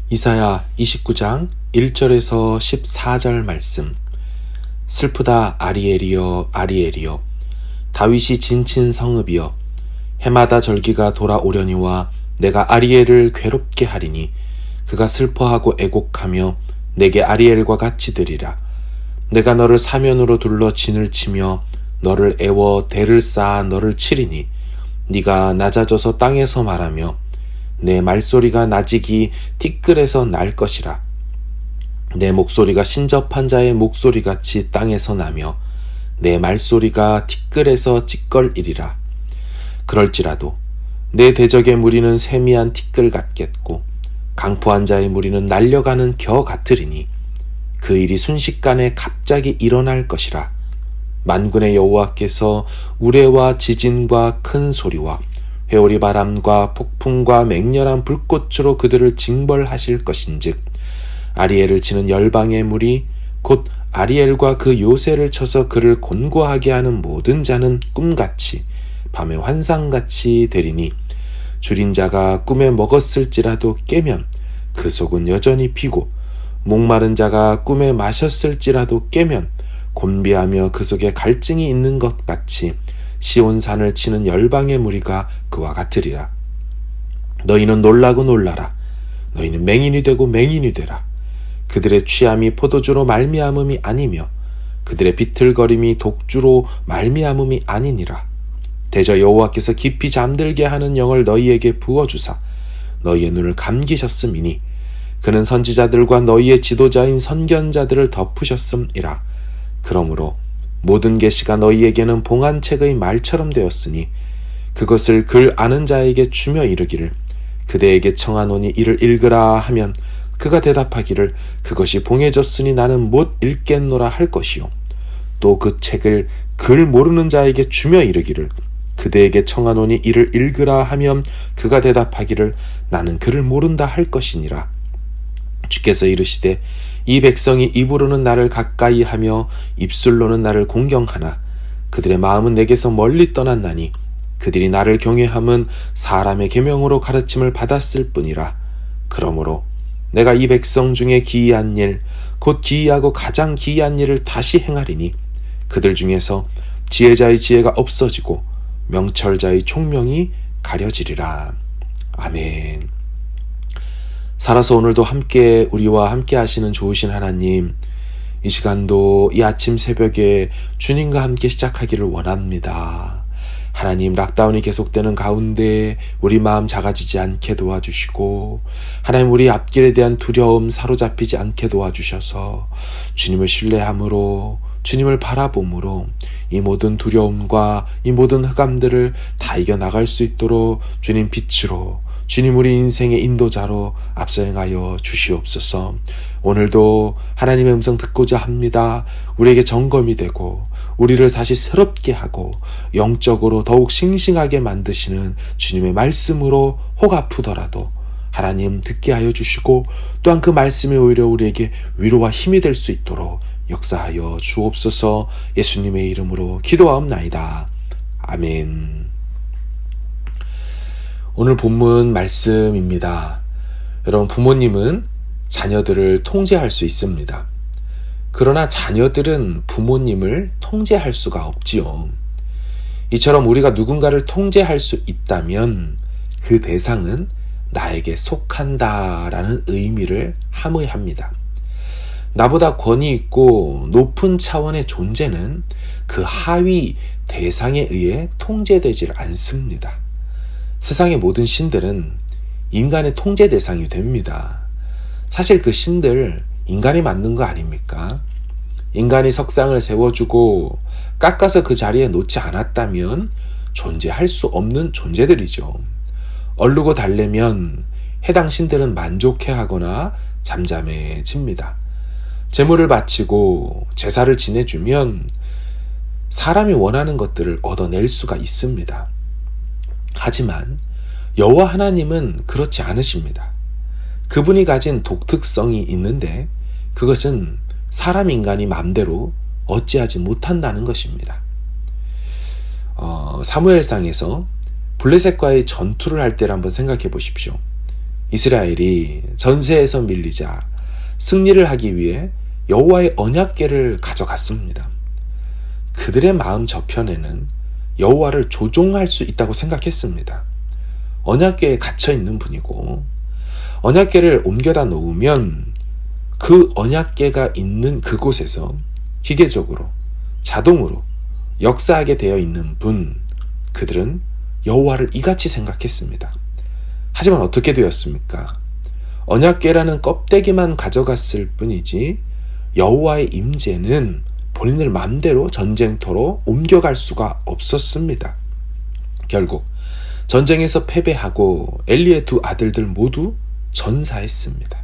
이사야 29장 1절에서 14절 말씀. 슬프다 아리엘이여 아리엘이여, 다윗이 진친 성읍이여, 해마다 절기가 돌아오려니와 내가 아리엘을 괴롭게 하리니 그가 슬퍼하고 애곡하며 내게 아리엘과 같이 되리라. 내가 너를 사면으로 둘러 진을 치며 너를 애워 대를 쌓아 너를 치리니 네가 낮아져서 땅에서 말하며 내 말소리가 나직이 티끌에서 날 것이라. 내 목소리가 신접한 자의 목소리같이 땅에서 나며 내 말소리가 티끌에서 찌껄이리라. 그럴지라도 내 대적의 무리는 세미한 티끌 같겠고 강포한 자의 무리는 날려가는 겨 같으리니 그 일이 순식간에 갑자기 일어날 것이라. 만군의 여호와께서 우레와 지진과 큰 소리와 회오리 바람과 폭풍과 맹렬한 불꽃으로 그들을 징벌하실 것인즉, 아리엘을 치는 열방의 무리 곧 아리엘과 그 요새를 쳐서 그를 곤고하게 하는 모든 자는 꿈같이 밤의 환상같이 되리니, 줄인 자가 꿈에 먹었을지라도 깨면 그 속은 여전히 비고, 목마른 자가 꿈에 마셨을지라도 깨면 곤비하며 그 속에 갈증이 있는 것 같이 시온산을 치는 열방의 무리가 그와 같으리라. 너희는 놀라고 놀라라. 너희는 맹인이 되고 맹인이 되라. 그들의 취함이 포도주로 말미암음이 아니며 그들의 비틀거림이 독주로 말미암음이 아니니라. 대저 여호와께서 깊이 잠들게 하는 영을 너희에게 부어주사 너희의 눈을 감기셨음이니 그는 선지자들과 너희의 지도자인 선견자들을 덮으셨음이라. 그러므로 모든 계시가 너희에게는 봉한책의 말처럼 되었으니 그것을 글 아는 자에게 주며 이르기를, 그대에게 청하노니 이를 읽으라 하면 그가 대답하기를, 그것이 봉해졌으니 나는 못 읽겠노라 할 것이요. 또 그 책을 글 모르는 자에게 주며 이르기를, 그대에게 청하노니 이를 읽으라 하면 그가 대답하기를, 나는 글을 모른다 할 것이니라. 주께서 이르시되, 이 백성이 입으로는 나를 가까이 하며 입술로는 나를 공경하나 그들의 마음은 내게서 멀리 떠났나니 그들이 나를 경외함은 사람의 계명으로 가르침을 받았을 뿐이라. 그러므로 내가 이 백성 중에 기이한 일, 곧 기이하고 가장 기이한 일을 다시 행하리니 그들 중에서 지혜자의 지혜가 없어지고 명철자의 총명이 가려지리라. 아멘. 살아서 오늘도 우리와 함께 하시는 좋으신 하나님, 이 시간도 이 아침 새벽에 주님과 함께 시작하기를 원합니다. 하나님, 락다운이 계속되는 가운데 우리 마음 작아지지 않게 도와주시고, 하나님, 우리 앞길에 대한 두려움 사로잡히지 않게 도와주셔서 주님을 신뢰함으로, 주님을 바라봄으로 이 모든 두려움과 이 모든 흑암들을 다 이겨나갈 수 있도록 주님 빛으로, 주님 우리 인생의 인도자로 앞서 행하여 주시옵소서. 오늘도 하나님의 음성 듣고자 합니다. 우리에게 점검이 되고 우리를 다시 새롭게 하고 영적으로 더욱 싱싱하게 만드시는 주님의 말씀으로 혹 아프더라도 하나님 듣게 하여 주시고, 또한 그 말씀이 오히려 우리에게 위로와 힘이 될 수 있도록 역사하여 주옵소서. 예수님의 이름으로 기도하옵나이다. 아멘. 오늘 본문 말씀입니다. 여러분, 부모님은 자녀들을 통제할 수 있습니다. 그러나 자녀들은 부모님을 통제할 수가 없지요. 이처럼 우리가 누군가를 통제할 수 있다면 그 대상은 나에게 속한다라는 의미를 함의합니다. 나보다 권위 있고 높은 차원의 존재는 그 하위 대상에 의해 통제되질 않습니다. 세상의 모든 신들은 인간의 통제 대상이 됩니다. 사실 그 신들 인간이 만든 거 아닙니까? 인간이 석상을 세워주고 깎아서 그 자리에 놓지 않았다면 존재할 수 없는 존재들이죠. 얼르고 달래면 해당 신들은 만족해하거나 잠잠해집니다. 제물을 바치고 제사를 지내주면 사람이 원하는 것들을 얻어낼 수가 있습니다. 하지만 여호와 하나님은 그렇지 않으십니다. 그분이 가진 독특성이 있는데 그것은 사람 인간이 마음대로 어찌하지 못한다는 것입니다. 사무엘상에서 블레셋과의 전투를 할 때를 한번 생각해 보십시오. 이스라엘이 전세에서 밀리자 승리를 하기 위해 여호와의 언약궤를 가져갔습니다. 그들의 마음 저편에는 여호와를 조종할 수 있다고 생각했습니다. 언약궤에 갇혀 있는 분이고 언약궤를 옮겨다 놓으면 그 언약궤가 있는 그곳에서 기계적으로 자동으로 역사하게 되어 있는 분, 그들은 여호와를 이같이 생각했습니다. 하지만 어떻게 되었습니까? 언약궤라는 껍데기만 가져갔을 뿐이지 여호와의 임재는 본인을 마음대로 전쟁터로 옮겨갈 수가 없었습니다. 결국 전쟁에서 패배하고 엘리의 두 아들들 모두 전사했습니다.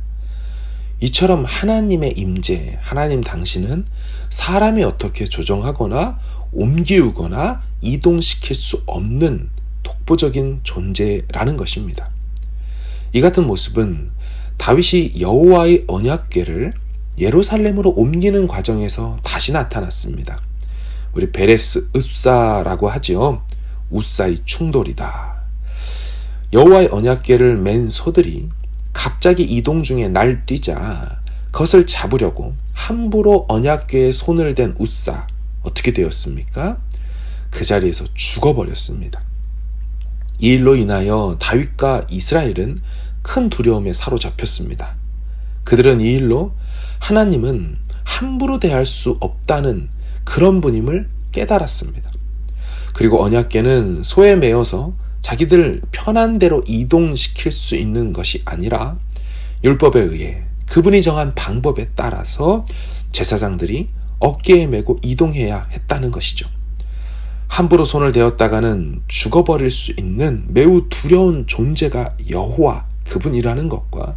이처럼 하나님의 임재, 하나님 당신은 사람이 어떻게 조정하거나 옮기우거나 이동시킬 수 없는 독보적인 존재라는 것입니다. 이 같은 모습은 다윗이 여호와의 언약궤를 예루살렘으로 옮기는 과정에서 다시 나타났습니다. 우리 베레스 으사라고 하지요. 우사의 충돌이다. 여호와의 언약궤를 맨 소들이 갑자기 이동 중에 날뛰자 그것을 잡으려고 함부로 언약궤에 손을 댄 우사, 어떻게 되었습니까? 그 자리에서 죽어버렸습니다. 이 일로 인하여 다윗과 이스라엘은 큰 두려움에 사로잡혔습니다. 그들은 이 일로 하나님은 함부로 대할 수 없다는 그런 분임을 깨달았습니다. 그리고 언약궤는 소에 매어서 자기들 편한 대로 이동시킬 수 있는 것이 아니라 율법에 의해 그분이 정한 방법에 따라서 제사장들이 어깨에 메고 이동해야 했다는 것이죠. 함부로 손을 대었다가는 죽어버릴 수 있는 매우 두려운 존재가 여호와, 그분이라는 것과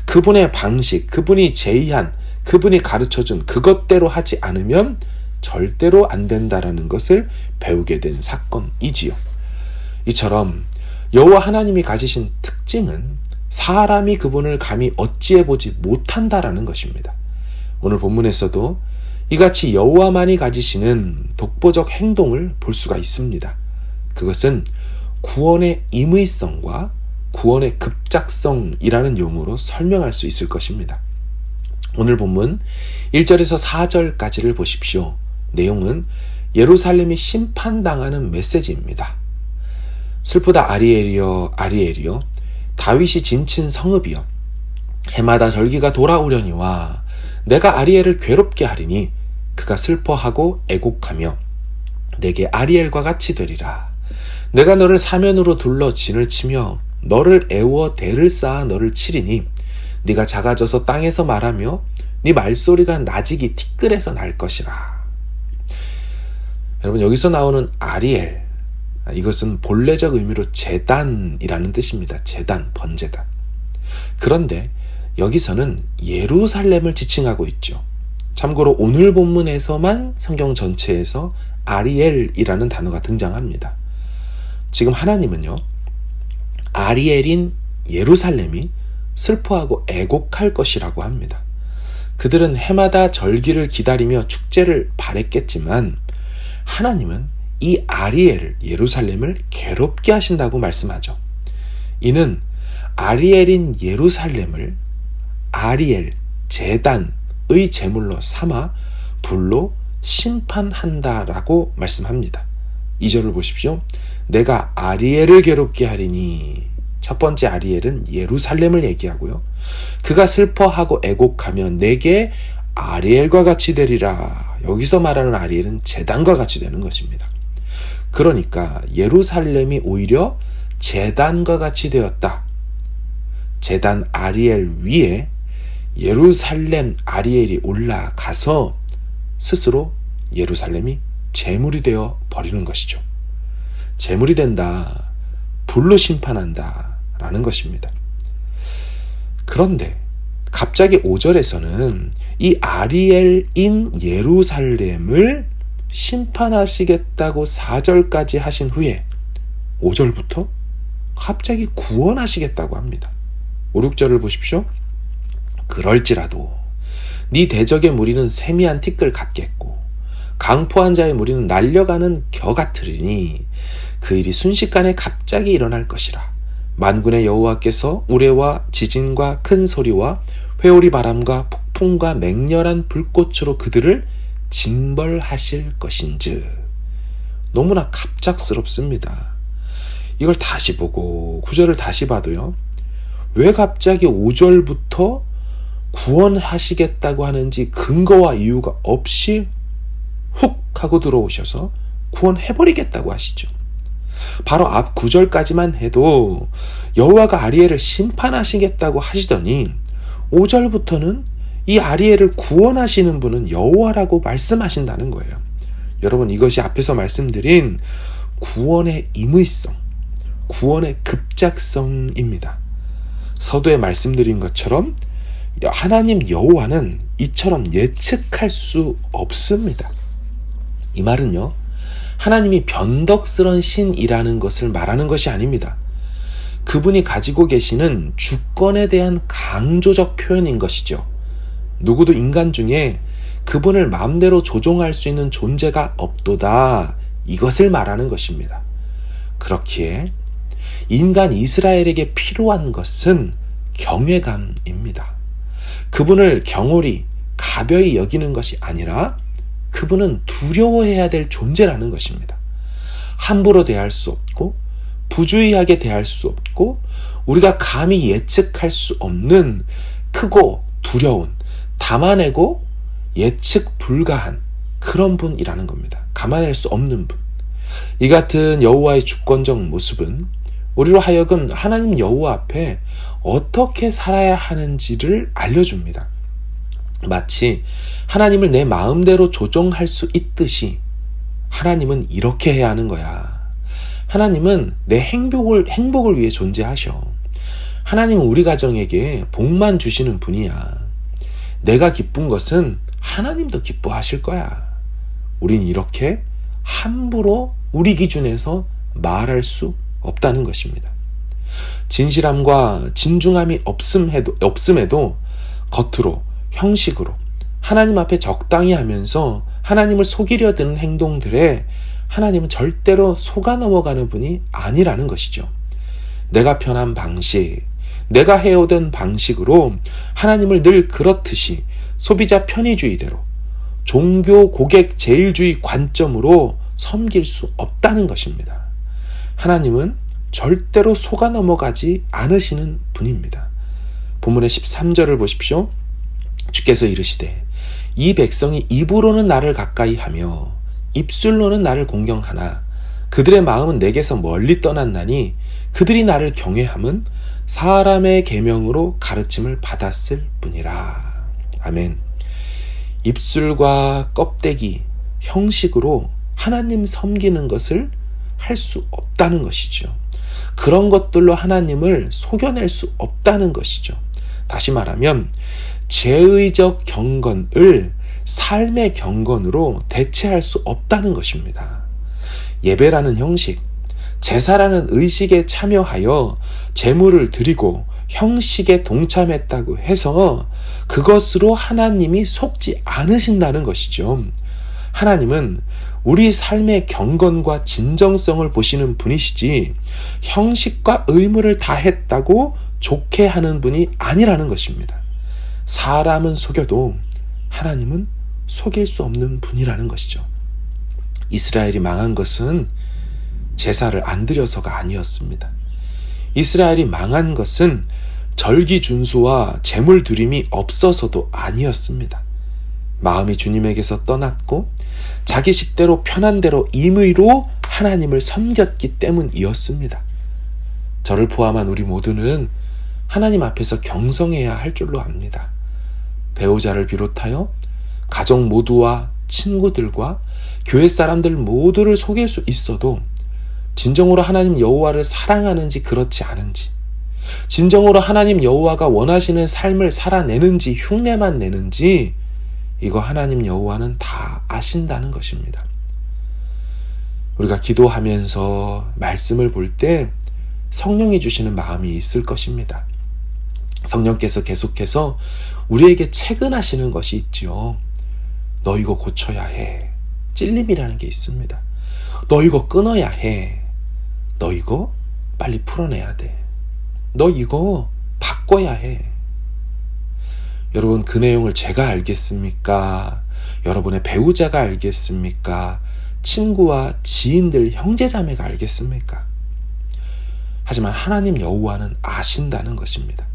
그분의 방식, 그분이 제의한, 그분이 가르쳐준 그것대로 하지 않으면 절대로 안 된다라는 것을 배우게 된 사건이지요. 이처럼 여호와 하나님이 가지신 특징은 사람이 그분을 감히 어찌해보지 못한다라는 것입니다. 오늘 본문에서도 이같이 여호와만이 가지시는 독보적 행동을 볼 수가 있습니다. 그것은 구원의 임의성과 구원의 급작성이라는 용어로 설명할 수 있을 것입니다. 오늘 본문 1절에서 4절까지를 보십시오. 내용은 예루살렘이 심판당하는 메시지입니다. 슬프다 아리엘이여 아리엘이여 다윗이 진친 성읍이여 해마다 절기가 돌아오려니와 내가 아리엘을 괴롭게 하리니 그가 슬퍼하고 애곡하며 내게 아리엘과 같이 되리라. 내가 너를 사면으로 둘러 진을 치며 너를 애워 대를 쌓아 너를 치리니 네가 작아져서 땅에서 말하며 네 말소리가 나직이 티끌에서 날 것이라. 여러분, 여기서 나오는 아리엘, 이것은 본래적 의미로 제단이라는 뜻입니다. 제단, 번제단. 그런데 여기서는 예루살렘을 지칭하고 있죠. 참고로 오늘 본문에서만 성경 전체에서 아리엘이라는 단어가 등장합니다. 지금 하나님은요, 아리엘인 예루살렘이 슬퍼하고 애곡할 것이라고 합니다. 그들은 해마다 절기를 기다리며 축제를 바랬겠지만 하나님은 이 아리엘, 예루살렘을 괴롭게 하신다고 말씀하죠. 이는 아리엘인 예루살렘을 아리엘, 제단의 제물로 삼아 불로 심판한다라고 말씀합니다. 2절을 보십시오. 내가 아리엘을 괴롭게 하리니, 첫 번째 아리엘은 예루살렘을 얘기하고요. 그가 슬퍼하고 애곡하며 내게 아리엘과 같이 되리라. 여기서 말하는 아리엘은 제단과 같이 되는 것입니다. 그러니까 예루살렘이 오히려 제단과 같이 되었다. 제단 아리엘 위에 예루살렘 아리엘이 올라가서 스스로 예루살렘이 제물이 되어 버리는 것이죠. 제물이 된다, 불로 심판한다 라는 것입니다. 그런데 갑자기 5절에서는 이 아리엘인 예루살렘을 심판하시겠다고 4절까지 하신 후에 5절부터 갑자기 구원하시겠다고 합니다. 5, 6절을 보십시오. 그럴지라도 네 대적의 무리는 세미한 티끌 같겠고 강포한 자의 무리는 날려가는 겨 같으리니 그 일이 순식간에 갑자기 일어날 것이라. 만군의 여호와께서 우레와 지진과 큰 소리와 회오리 바람과 폭풍과 맹렬한 불꽃으로 그들을 징벌하실 것인즉. 너무나 갑작스럽습니다. 이걸 다시 보고 9절을 다시 봐도요, 왜 갑자기 5절부터 구원하시겠다고 하는지 근거와 이유가 없이 훅 하고 들어오셔서 구원해버리겠다고 하시죠. 바로 앞 9절까지만 해도 여호와가 아리엘을 심판하시겠다고 하시더니 5절부터는 이 아리엘을 구원하시는 분은 여호와라고 말씀하신다는 거예요. 여러분, 이것이 앞에서 말씀드린 구원의 임의성, 구원의 급작성입니다. 서두에 말씀드린 것처럼 하나님 여호와는 이처럼 예측할 수 없습니다. 이 말은요, 하나님이 변덕스런 신이라는 것을 말하는 것이 아닙니다. 그분이 가지고 계시는 주권에 대한 강조적 표현인 것이죠. 누구도 인간 중에 그분을 마음대로 조종할 수 있는 존재가 없도다, 이것을 말하는 것입니다. 그렇기에 인간 이스라엘에게 필요한 것은 경외감입니다. 그분을 경홀히 가벼이 여기는 것이 아니라 그분은 두려워해야 될 존재라는 것입니다. 함부로 대할 수 없고 부주의하게 대할 수 없고 우리가 감히 예측할 수 없는 크고 두려운, 담아내고 예측 불가한 그런 분이라는 겁니다. 감안할 수 없는 분. 이 같은 여호와의 주권적 모습은 우리로 하여금 하나님 여호와 앞에 어떻게 살아야 하는지를 알려줍니다. 마치 하나님을 내 마음대로 조종할 수 있듯이 하나님은 이렇게 해야 하는 거야. 하나님은 내 행복을 위해 존재하셔. 하나님은 우리 가정에게 복만 주시는 분이야. 내가 기쁜 것은 하나님도 기뻐하실 거야. 우린 이렇게 함부로 우리 기준에서 말할 수 없다는 것입니다. 진실함과 진중함이 없음에도 겉으로, 형식으로 하나님 앞에 적당히 하면서 하나님을 속이려 드는 행동들에 하나님은 절대로 속아 넘어가는 분이 아니라는 것이죠. 내가 편한 방식, 내가 해오던 방식으로 하나님을 늘 그렇듯이 소비자 편의주의대로 종교 고객 제일주의 관점으로 섬길 수 없다는 것입니다. 하나님은 절대로 속아 넘어가지 않으시는 분입니다. 본문의 13절을 보십시오. 주께서 이르시되 이 백성이 입으로는 나를 가까이 하며 입술로는 나를 공경하나 그들의 마음은 내게서 멀리 떠났나니 그들이 나를 경외함은 사람의 계명으로 가르침을 받았을 뿐이라. 아멘. 입술과 껍데기, 형식으로 하나님 섬기는 것을 할 수 없다는 것이죠. 그런 것들로 하나님을 속여낼 수 없다는 것이죠. 다시 말하면 죄의적 경건을 삶의 경건으로 대체할 수 없다는 것입니다. 예배라는 형식, 제사라는 의식에 참여하여 제물을 드리고 형식에 동참했다고 해서 그것으로 하나님이 속지 않으신다는 것이죠. 하나님은 우리 삶의 경건과 진정성을 보시는 분이시지 형식과 의무를 다했다고 좋게 하는 분이 아니라는 것입니다. 사람은 속여도 하나님은 속일 수 없는 분이라는 것이죠. 이스라엘이 망한 것은 제사를 안 드려서가 아니었습니다. 이스라엘이 망한 것은 절기 준수와 제물 드림이 없어서도 아니었습니다. 마음이 주님에게서 떠났고 자기 식대로 편한 대로 임의로 하나님을 섬겼기 때문이었습니다. 저를 포함한 우리 모두는 하나님 앞에서 경성해야 할 줄로 압니다. 배우자를 비롯하여 가족 모두와 친구들과 교회 사람들 모두를 속일 수 있어도 진정으로 하나님 여호와를 사랑하는지 그렇지 않은지, 진정으로 하나님 여호와가 원하시는 삶을 살아내는지 흉내만 내는지 이거 하나님 여호와는 다 아신다는 것입니다. 우리가 기도하면서 말씀을 볼 때 성령이 주시는 마음이 있을 것입니다. 성령께서 계속해서 우리에게 체근하시는 것이 있지요. 너 이거 고쳐야 해. 찔림이라는 게 있습니다. 너 이거 끊어야 해. 너 이거 빨리 풀어내야 돼. 너 이거 바꿔야 해. 여러분, 그 내용을 제가 알겠습니까? 여러분의 배우자가 알겠습니까? 친구와 지인들, 형제자매가 알겠습니까? 하지만 하나님 여호와는 아신다는 것입니다.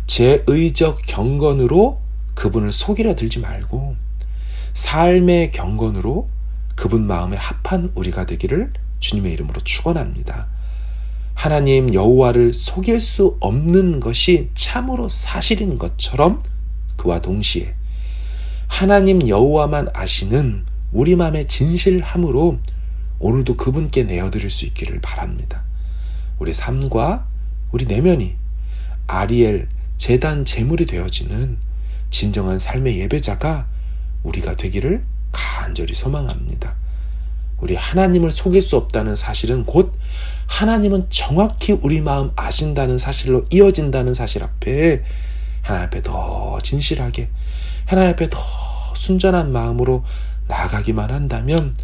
제 의적 경건으로 그분을 속이려 들지 말고 삶의 경건으로 그분 마음에 합한 우리가 되기를 주님의 이름으로 축원합니다. 하나님 여호와를 속일 수 없는 것이 참으로 사실인 것처럼 그와 동시에 하나님 여호와만 아시는 우리 마음의 진실함으로 오늘도 그분께 내어드릴 수 있기를 바랍니다. 우리 삶과 우리 내면이 아리엘 제단 제물이 되어지는 진정한 삶의 예배자가 우리가 되기를 간절히 소망합니다. 우리 하나님을 속일 수 없다는 사실은 곧 하나님은 정확히 우리 마음 아신다는 사실로 이어진다는 사실 앞에 하나님 앞에 더 진실하게, 하나님 앞에 더 순전한 마음으로 나아가기만 한다면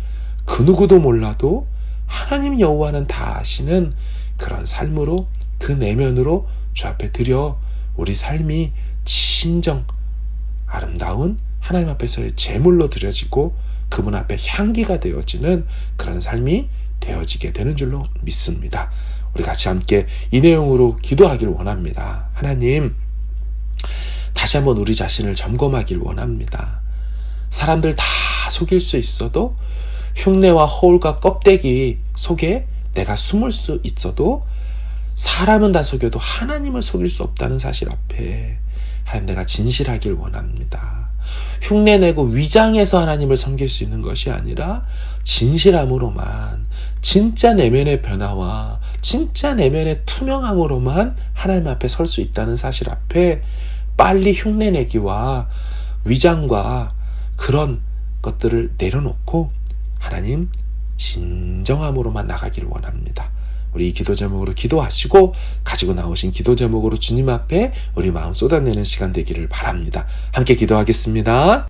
그 누구도 몰라도 하나님 여호와는 다 아시는 그런 삶으로, 그 내면으로 주 앞에 드려 우리 삶이 진정 아름다운 하나님 앞에서의 제물로 드려지고 그분 앞에 향기가 되어지는 그런 삶이 되어지게 되는 줄로 믿습니다. 우리 같이 함께 이 내용으로 기도하길 원합니다. 하나님, 다시 한번 우리 자신을 점검하길 원합니다. 사람들 다 속일 수 있어도, 흉내와 허울과 껍데기 속에 내가 숨을 수 있어도, 사람은 다 속여도 하나님을 속일 수 없다는 사실 앞에 하나님, 내가 진실하길 원합니다. 흉내내고 위장해서 하나님을 섬길 수 있는 것이 아니라 진실함으로만, 진짜 내면의 변화와 진짜 내면의 투명함으로만 하나님 앞에 설 수 있다는 사실 앞에 빨리 흉내내기와 위장과 그런 것들을 내려놓고 하나님 진정함으로만 나가기를 원합니다. 우리 이 기도 제목으로 기도하시고 가지고 나오신 기도 제목으로 주님 앞에 우리 마음 쏟아내는 시간 되기를 바랍니다. 함께 기도하겠습니다.